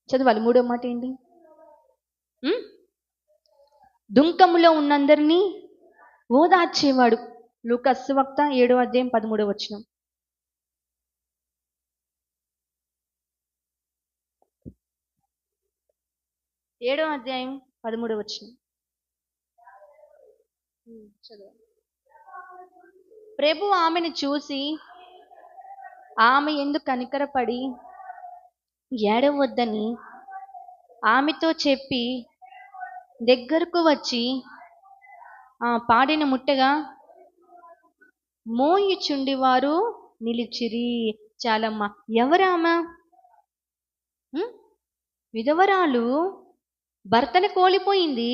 చదవాలి. మూడో మాట ఏంటి? దుంకములో ఉన్నందరినీ ఓదార్చేవాడు. లూకా సువార్త 7వ అధ్యాయం 13వ వచనం. 7వ అధ్యాయం 13వ వచనం. చదవాలి. ప్రభు ఆమెను చూసి ఆమె ఎందుకు కనికరపడి ఏడవద్దని ఆమెతో చెప్పి దగ్గరకు వచ్చి పాడిన ముట్టగా మోయిచుండి వారు నిలిచిరి. చాలమ్మా. ఎవరామా? విధవరాలు. భర్తను కోల్పోయింది,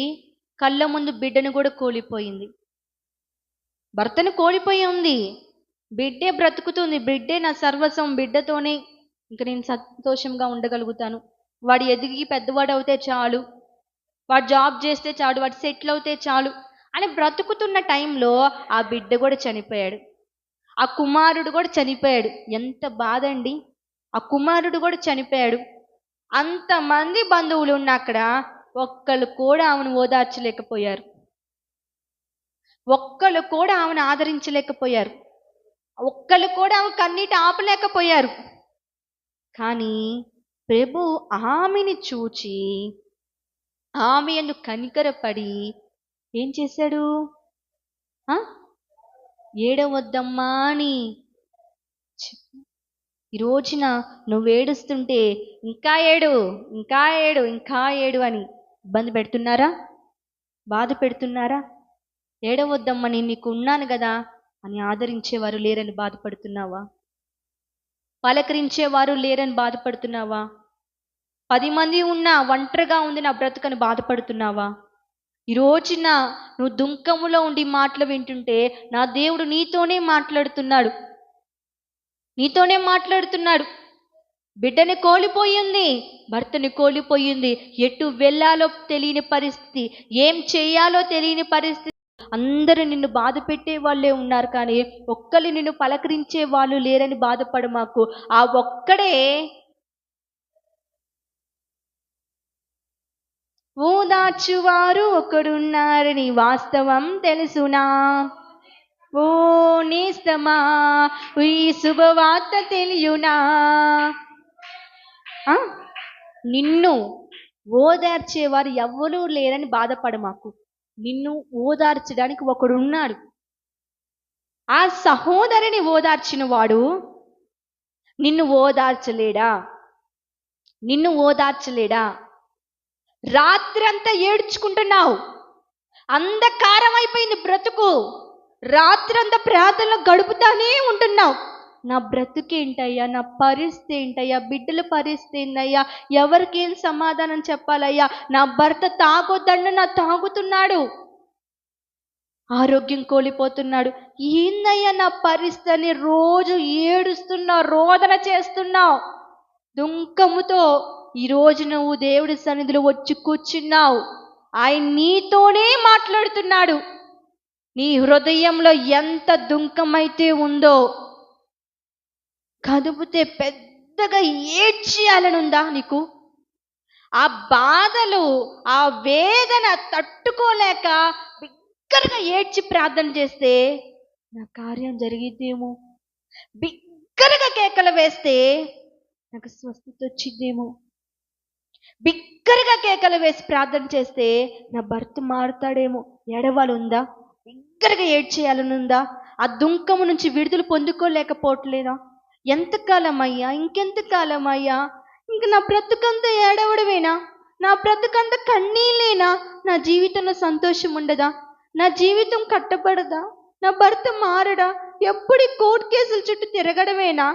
కళ్ళ ముందు బిడ్డను కూడా కోల్పోయింది. భర్తను కోల్పోయి ఉంది, బిడ్డే బ్రతుకుతుంది. బిడ్డే నా సర్వస్వం, బిడ్డతోనే ఇంక నేను సంతోషంగా ఉండగలుగుతాను. వాడు ఎదిగి పెద్దవాడు అవుతే చాలు, వాడు జాబ్ చేస్తే చాలు, వాడు సెటిల్ అవుతే చాలు అని బ్రతుకుతున్న టైంలో ఆ బిడ్డ కూడా చనిపోయాడు, ఆ కుమారుడు కూడా చనిపోయాడు. ఎంత బాధ అండి! ఆ కుమారుడు కూడా చనిపోయాడు. అంతమంది బంధువులు ఉన్న అక్కడ ఒక్కళ్ళు కూడా ఆమెను ఓదార్చలేకపోయారు, ఒక్కళ్ళు కూడా ఆమెను ఆదరించలేకపోయారు, ఒక్కళ్ళు కూడా ఆమె కన్నీటి ఆపలేకపోయారు. కానీ ప్రభు ఆమెని చూచి ఆమె యందు కనికరపడి ఏం చేశాడు? ఏడవద్దమ్మా అని. ఈ రోజున నువ్వు ఏడుస్తుంటే ఇంకా ఏడు, ఇంకా ఏడు, ఇంకా ఏడు అని ఇబ్బంది పెడుతున్నారా? బాధ పెడుతున్నారా? ఏడవద్దమ్మా, నేను నీకు ఉన్నాను కదా అని ఆదరించేవారు లేరని బాధపడుతున్నావా? పలకరించేవారు లేరని బాధపడుతున్నావా? 10 మంది ఉన్నా ఒంటరిగా ఉంది నా బ్రతుకని బాధపడుతున్నావా? ఈ రోజున నువ్వు దుంకములో ఉండి మాటలు వింటుంటే నా దేవుడు నీతోనే మాట్లాడుతున్నాడు, నీతోనే మాట్లాడుతున్నాడు. బిడ్డని కోల్పోయింది, భర్తని కోల్పోయింది, ఎటు వెళ్ళాలో తెలియని పరిస్థితి, ఏం చేయాలో తెలియని పరిస్థితి. అందరూ నిన్ను బాధ పెట్టే వాళ్ళే ఉన్నారు, కానీ ఒక్కళ్ళు నిన్ను పలకరించే వాళ్ళు లేరని బాధపడ మాకు. ఆ ఒక్కడే ఓదార్చువారు ఒకడున్నారని వాస్తవం తెలుసునా? ఓ నేస్తమా, ఈ శుభవార్త తెలియునా? నిన్ను ఓదార్చేవారు ఎవ్వరూ లేరని బాధపడ మాకు. నిన్ను ఓదార్చడానికి ఒకడున్నాడు. ఆ సహోదరిని ఓదార్చిన వాడు నిన్ను ఓదార్చలేడా? నిన్ను ఓదార్చలేడా? రాత్రంతా ఏడ్చుకుంటున్నావు, అంధకారం అయిపోయింది బ్రతుకు, రాత్రంతా ప్రార్థనలో గడుపుతానే ఉంటున్నావు. నా బ్రతుకేంటయ్యా, నా పరిస్థితి ఏంటయ్యా, బిడ్డల పరిస్థితి ఏంటయ్యా, ఎవరికేం సమాధానం చెప్పాలయ్యా? నా భర్త తాగొద్దన్న నా తాగుతున్నాడు, ఆరోగ్యం కోల్పోతున్నాడు, ఏందయ్యా నా పరిస్థితి అని రోజు ఏడుస్తున్నావు, రోదన చేస్తున్నావు. దుంకముతో ఈరోజు నువ్వు దేవుడి సన్నిధిలో వచ్చి కూర్చున్నావు. ఆయన నీతోనే మాట్లాడుతున్నాడు. నీ హృదయంలో ఎంత దుంకమైతే ఉందో, కదుపుతే పెద్దగా ఏడ్చేయాలనుందా నీకు? ఆ బాధలు, ఆ వేదన తట్టుకోలేక బిగ్గరగా ఏడ్చి ప్రార్థన చేస్తే నా కార్యం జరిగిద్దేమో, బిగ్గరగా కేకలు వేస్తే నాకు స్వస్థత వచ్చిద్దేమో, బిగ్గరగా కేకలు వేసి ప్రార్థన చేస్తే నా భర్త మారుతాడేమో, ఏడవాలుందా? బిగ్గరగా ఏడ్చేయాలనుందా? ఆ దుంకము నుంచి విడుదల పొందుకోలేకపోవట్లేదా? ఎంతకాలం అయ్యా, ఇంకెంతకాలం అయ్యా, ఇంక నా బ్రతుకంతా ఏడవడమేనా? నా బ్రతుకంతా కన్నీళ్ళేనా? నా జీవితంలో సంతోషం ఉండదా? నా జీవితం కట్టబడదా? నా భర్త మారడా? ఎప్పుడు కోర్టు కేసుల చుట్టూ తిరగడమేనా?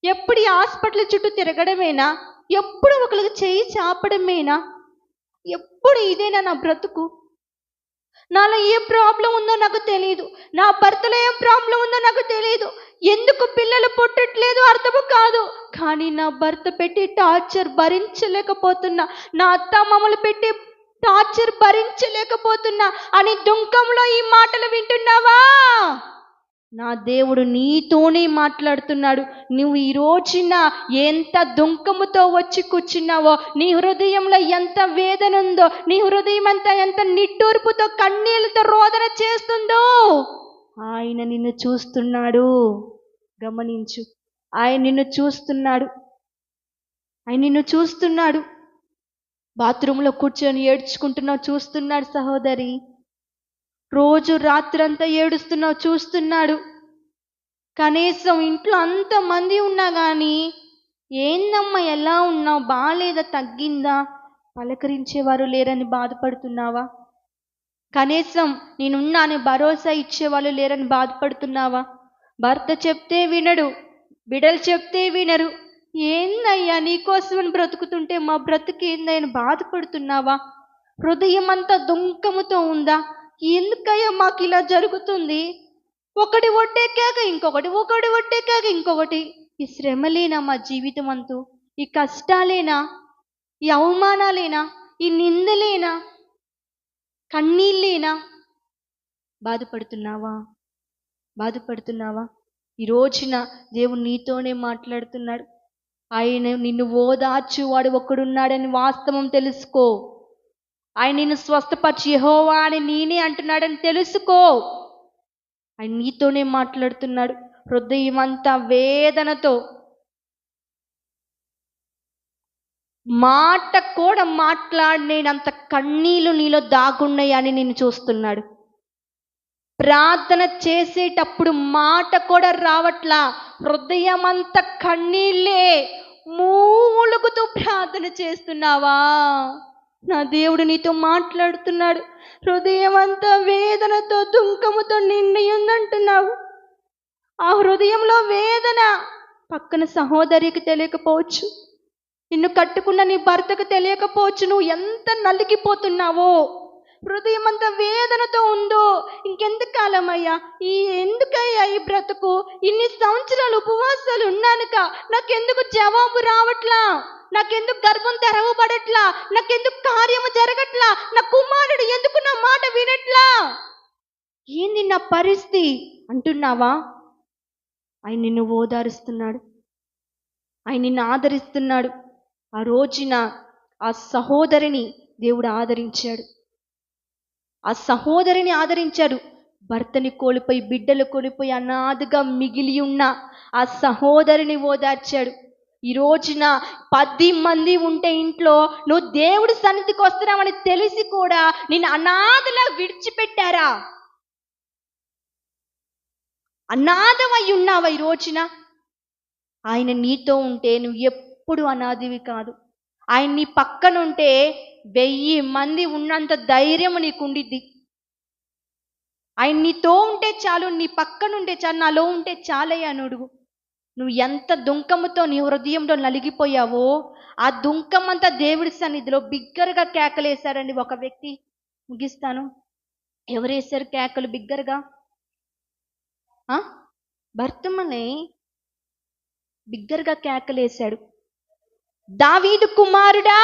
ఎప్పుడు హాస్పిటల్ చుట్టూ తిరగడమేనా? ఎప్పుడు ఒకరికి చేయి చాపడమేనా? ఎప్పుడు ఇదేనా నా బ్రతుకు? నాలో ఏ ప్రాబ్లం ఉందో నాకు తెలియదు, నా భర్తలో ఏం ప్రాబ్లం ఉందో నాకు తెలియదు, ఎందుకు పిల్లలు పుట్టట్లేదు అర్థము కాదు. కానీ నా భర్త పెట్టి టార్చర్ భరించలేకపోతున్నా, నా అత్త మామలు పెట్టి టార్చర్ భరించలేకపోతున్నా అని దుంకంలో ఈ మాటలు వింటున్నావా? నా దేవుడు నీతోనే మాట్లాడుతున్నాడు. నువ్వు ఈ రోజున ఎంత దుఃఖముతో వచ్చి కూర్చున్నావో, నీ హృదయంలో ఎంత వేదన ఉందో, నీ హృదయం అంతా ఎంత నిట్టూర్పుతో కన్నీళ్లతో రోదన చేస్తుందో, ఆయన నిన్ను చూస్తున్నాడు. గమనించు, ఆయన నిన్ను చూస్తున్నాడు. ఆయన నిన్ను చూస్తున్నాడు. బాత్రూంలో కూర్చొని ఏడ్చుకుంటున్నావు, చూస్తున్నాడు సహోదరి. రోజు రాత్రంతా ఏడుస్తున్నావు, చూస్తున్నాడు. కనీసం ఇంట్లో అంతమంది ఉన్నా కానీ ఏందమ్మా ఎలా ఉన్నావు, బాగాలేదా, తగ్గిందా, పలకరించేవారు లేరని బాధపడుతున్నావా? కనీసం నేనున్నాను భరోసా ఇచ్చేవాళ్ళు లేరని బాధపడుతున్నావా? భర్త చెప్తే వినడు, బిడ్డలు చెప్తే వినరు. ఏందయ్యా నీకోసమని బ్రతుకుతుంటే మా బ్రతుకేందని బాధపడుతున్నావా? హృదయం అంతా దుఃఖముతో ఉందా? ఎందుకయ్యా మాకు ఇలా జరుగుతుంది? ఒకటి ఒట్టేకాక ఇంకొకటి, ఒకటి ఒట్టేకాక ఇంకొకటి. ఈ శ్రమలేనా మా జీవితం అంతూ? ఈ కష్టాలేనా? ఈ అవమానాలేనా? ఈ నిందలేనా? కన్నీళ్ళేనా? బాధపడుతున్నావా? బాధపడుతున్నావా? ఈ రోజున దేవుడు నీతోనే మాట్లాడుతున్నాడు. ఆయన నిన్ను ఓదార్చువాడు ఒకడున్నాడని వాస్తవం తెలుసుకో. ఆయన నిన్ను స్వస్థపరిచి యెహోవా అని నేనే అంటున్నాడని తెలుసుకో. ఆయన నీతోనే మాట్లాడుతున్నాడు. హృదయం అంతా వేదనతో, మాట కూడా మాట్లాడినంత కన్నీళ్ళు నీలో దాగున్నాయని నిన్ను చూస్తున్నాడు. ప్రార్థన చేసేటప్పుడు మాట కూడా రావట్లా, హృదయం అంతా కన్నీళ్ళే, మూలుగుతూ ప్రార్థన చేస్తున్నావా? నా దేవుడు నీతో మాట్లాడుతున్నాడు. హృదయం అంతా వేదనతో దుఃఖముతో నిండి ఉందంటున్నావు. ఆ హృదయంలో వేదన పక్కన సహోదరికి తెలియకపోవచ్చు, నిన్ను కట్టుకున్న నీ భర్తకు తెలియకపోవచ్చు. నువ్వు ఎంత నలిగిపోతున్నావో, హృదయం అంత వేదనతో ఉందో. ఇంకెంత కాలమయ్యా, ఎందుకయ్యా ఈ బ్రతుకు? ఇన్ని సంవత్సరాలు ఉపవాసాలు ఉన్నానుక నాకెందుకు జవాబు రావట్లా? నాకెందుకు గర్భం తెరవబడట్లా? నాకెందుకు కార్యము జరగట్లా? నా కుమారుడు ఎందుకు నా మాట వినట్లా? ఏంది నా పరిస్థితి అంటున్నావా? ఆయన నిన్ను ఓదారుస్తున్నాడు. ఆయన నిన్ను ఆదరిస్తున్నాడు. ఆ రోజున ఆ సహోదరిని దేవుడు ఆదరించాడు. ఆ సహోదరిని ఆదరించాడు. భర్తని కోల్పోయి, బిడ్డలు కోల్పోయి అనాథగా మిగిలి ఉన్న ఆ సహోదరిని ఓదార్చాడు. ఈ రోజున 10 మంది ఉంటే ఇంట్లో నువ్వు దేవుడి సన్నిధికి వస్తున్నావని తెలిసి కూడా నిన్ను అనాథలా విడిచిపెట్టారా? అనాథమై ఉన్నావా ఈ రోజున? ఆయన నీతో ఉంటే నువ్వు ఎప్పుడు అనాథివి కాదు. ఆయన నీ పక్కన ఉంటే 1000 మంది ఉన్నంత ధైర్యం నీకు ఉండిద్ది. ఆయన నీతో ఉంటే చాలు, నీ పక్కన ఉంటే చాలు, నాలో ఉంటే చాలయ్యా అని అడుగు. నువ్వు ఎంత దుఃఖముతో నీ హృదయంలో నలిగిపోయావో, ఆ దుఃఖం అంతా దేవుడి సన్నిధిలో బిగ్గరగా కేకలేశారండి ఒక వ్యక్తి. ముగిస్తాను. ఎవరేశారు కేకలు బిగ్గరగా? భర్తమనే బిగ్గరగా కేకలేశాడు, దావీదు కుమారుడా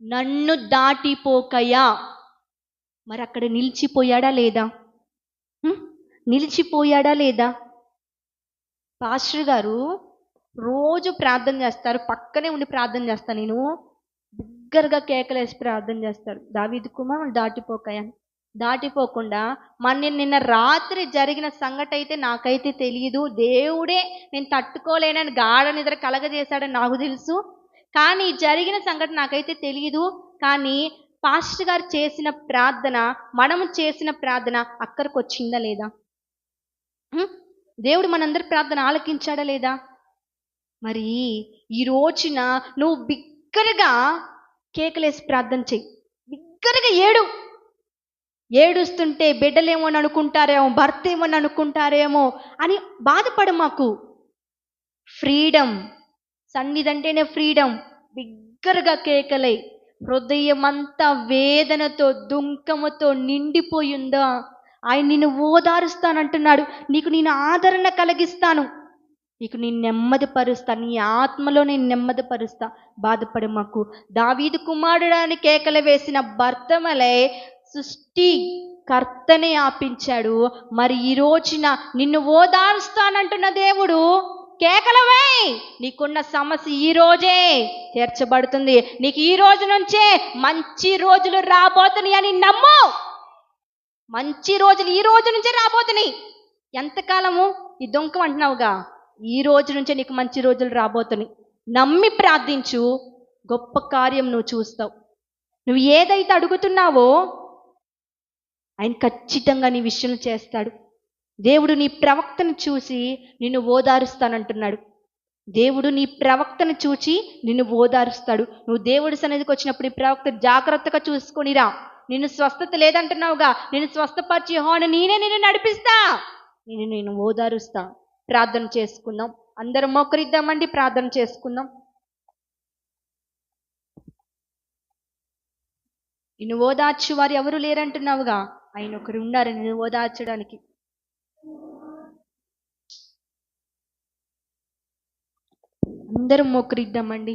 నన్ను దాటిపోకయా. మరి అక్కడ నిలిచిపోయాడా లేదా? నిలిచిపోయాడా లేదా? పాస్టర్ గారు రోజు ప్రార్థన చేస్తారు, పక్కనే ఉండి ప్రార్థన చేస్తాను నేను. బిగ్గరగా కేకలేసి ప్రార్థన చేస్తాడు, దావీదు కుమారుడు దాటిపోకయా. దాటిపోకుండా నిన్న రాత్రి జరిగిన సంగతి అయితే నాకైతే తెలియదు. దేవుడే నేను తట్టుకోలేనని గాఢ నిద్ర కలగజేశాడని నాకు తెలుసు. కానీ జరిగిన సంగతి నాకైతే తెలియదు. కానీ పాస్టర్ గారు చేసిన ప్రార్థన, మనము చేసిన ప్రార్థన అక్కడికి వచ్చిందా లేదా? దేవుడు మనందరి ప్రార్థన ఆలకించాడా లేదా? మరి ఈ రోజున నువ్వు బిగ్గరగా కేకలేసి ప్రార్థన చెయ్యి. బిగ్గరగా ఏడుస్తుంటే బిడ్డలేమని అనుకుంటారేమో, భర్త ఏమని అనుకుంటారేమో అని బాధపడు మాకు. ఫ్రీడమ్, సన్నిధంటేనే ఫ్రీడమ్. బిగ్గరగా కేకలై, హృదయం అంతా వేదనతో దుఃఖముతో నిండిపోయిందా, ఆయన నిన్ను ఓదారుస్తానంటున్నాడు. నీకు నేను ఆదరణ కలిగిస్తాను, నీకు నేను నెమ్మది పరుస్తా, నీ ఆత్మలో నేను నెమ్మది పరుస్తా. బాధపడు మాకు. దావీదు కుమారుడు అని కేకలు వేసిన భర్తమలే సృష్టి కర్తనే ఆపించాడు. మరి ఈ రోజున నిన్ను ఓదారుస్తానంటున్న దేవుడు కేకలవే, నీకున్న సమస్య ఈ రోజే తీర్చబడుతుంది. నీకు ఈ రోజు నుంచే మంచి రోజులు రాబోతున్నాయి అని నమ్ము. మంచి రోజులు ఈ రోజు నుంచే రాబోతున్నాయి. ఎంతకాలము ఈ దొంగ అంటున్నావుగా, ఈ రోజు నుంచే నీకు మంచి రోజులు రాబోతున్నాయి. నమ్మి ప్రార్థించు, గొప్ప కార్యం నువ్వు చూస్తావు. నువ్వు ఏదైతే అడుగుతున్నావో ఆయన ఖచ్చితంగా నీ విషయం చేస్తాడు. దేవుడు నీ ప్రవక్తను చూసి నిన్ను ఓదారుస్తానంటున్నాడు. దేవుడు నీ ప్రవక్తను చూచి నిన్ను ఓదారుస్తాడు. నువ్వు దేవుడి సన్నిధికి వచ్చినప్పుడు ఈ ప్రవక్త జాగ్రత్తగా చూసుకొనిరా. నిన్ను స్వస్థత లేదంటున్నావుగా, నేను స్వస్థపరిచి హోను నేనే నిన్ను నడిపిస్తా, నేను ఓదారుస్తా. ప్రార్థన చేసుకుందాం, అందరం మోకరిద్దామండి, ప్రార్థన చేసుకుందాం. నిన్ను ఓదార్చు వారు ఎవరు లేరంటున్నావుగా, ఆయన ఒకరు ఉన్నారు నిన్ను ఓదార్చడానికి. అందరం మోకరిద్దామండి,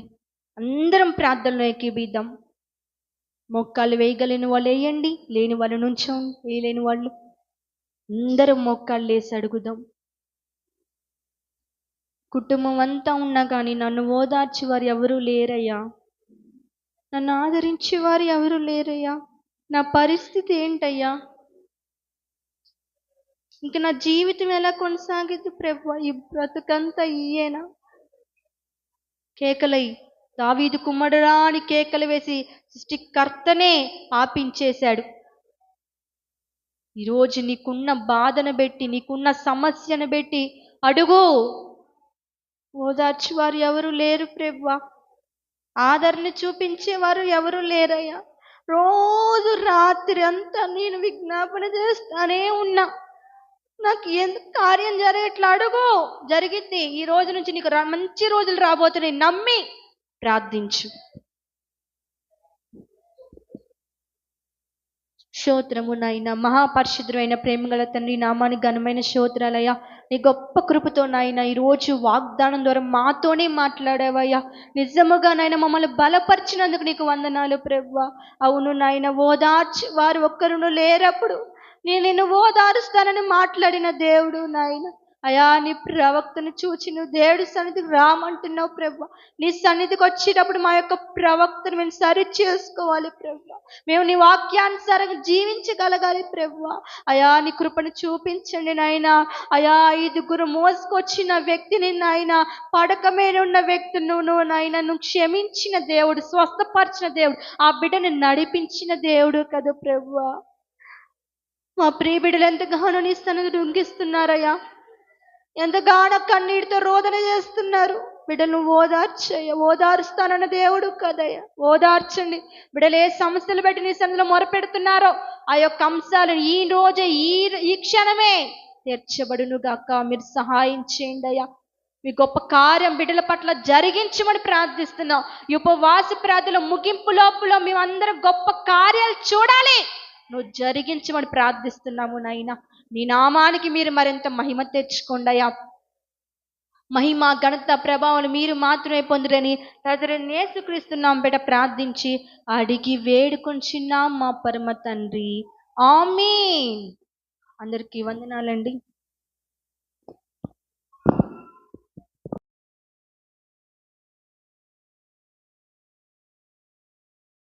అందరం ప్రార్థనలో ఏకీబిద్దాం. మోకాళ్ళు వేయగలిగిన వాళ్ళు వేయండి, లేని వాళ్ళు నుంచోండి, వేయలేని వాళ్ళు అందరం మోకాళ్ళు వేసి అడుగుదాం. కుటుంబం అంతా ఉన్నా కానీ నన్ను ఓదార్చి వారు ఎవరూ లేరయ్యా, నన్ను ఆదరించి వారు ఎవరు లేరయ్యా, నా పరిస్థితి ఏంటయ్యా, ఇంక నా జీవితం ఎలా కొనసాగిద్ది ప్రభువా, ఈ బ్రతుకంతా ఇయ్యేనా? కేకలై దావీదు కుమ్మడురా అని కేకలు వేసి సృష్టికర్తనే ఆపించేశాడు. ఈరోజు నీకున్న బాధను బట్టి, నీకున్న సమస్యను బట్టి అడుగు. ఓదార్చువారు ఎవరు లేరు ప్రభువా, ఆదరణ చూపించేవారు ఎవరు లేరయ్యా. రోజు రాత్రి అంతా నేను విజ్ఞాపన చేస్తానే ఉన్నా, నాకు ఎందుకు కార్యం జరగట్లా? అడుగు, జరిగిద్ది. ఈ రోజు నుంచి నీకు మంచి రోజులు రాబోతున్నాయి, నమ్మి ప్రార్థించు. స్తోత్రము నాయన, మహాపరిశుద్ధుడైన ప్రేమగల తండ్రి, నామానికి ఘనమైన స్తోత్రాలయ్యా. నీ గొప్ప కృపతో నాయన ఈరోజు వాగ్దానం ద్వారా మాతోనే మాట్లాడావయ్యా. నిజముగా నాయన మమ్మల్ని బలపరిచినందుకు నీకు వందనాలు ప్రభువా. అవును నాయన, ఓదార్చి వారు ఒక్కరును లేరప్పుడు నేను నిన్ను ఓదారుస్తానని మాట్లాడిన దేవుడు నాయన. అయా, నీ ప్రవక్తను చూచి నువ్వు దేవుడి సన్నిధికి రామంటున్నావు ప్రభువా. నీ సన్నిధికి వచ్చేటప్పుడు మా యొక్క ప్రవక్తను మేము సరి చేసుకోవాలి ప్రభువా. మేము నీ వాక్యానుసారంగా జీవించగలగాలి ప్రభువా. అయా, నీ కృపను చూపించండి నాయన. అయా, 5 మోసుకొచ్చిన వ్యక్తిని నాయన, పడక మీద ఉన్న వ్యక్తిని నువ్వు నాయన నువ్వు క్షమించిన దేవుడు, స్వస్థపరిచిన దేవుడు, ఆ బిడ్డని నడిపించిన దేవుడు కదా ప్రభువా. మా ప్రియ బిడ్డలు ఎంతగానో నీ సన్నిధిని ఉంగిస్తున్నారయ్యా, ఎంతగానో కన్నీటితో రోదన చేస్తున్నారు. బిడ్డను ఓదార్చయ్యా, ఓదారుస్తానన్న దేవుడు కదయ్యా, ఓదార్చండి. బిడ్డలు ఏ సమస్యలు బట్టి నీ సన్నిధిలో మొరపెడుతున్నారో ఆ యొక్క అంశాలను ఈ రోజే ఈ క్షణమే తీర్చబడును గాక. మీరు సహాయం చేయండి అయ్యా. మీ గొప్ప కార్యం బిడ్డల పట్ల జరిగించమని ప్రార్థిస్తున్నాం. ఈ ఉపవాస ప్రార్థనలో ముగింపు లోపల మేమందరం గొప్ప కార్యాలు చూడాలి, నువ్వు జరిగించమని ప్రార్థిస్తున్నాము నాయన. నీ నామానికి మీరు మరింత మహిమ తెచ్చుకోండి అయ్యా. మహిమ, ఘనత, ప్రభావాలు మీరు మాత్రమే పొందురని తదుపరి యేసుక్రీస్తున్నాం బిడ్డ ప్రార్థించి అడిగి వేడుకొంచున్నాం మా పరమ తండ్రి. ఆమేన్. అందరికీ వందనాలండి.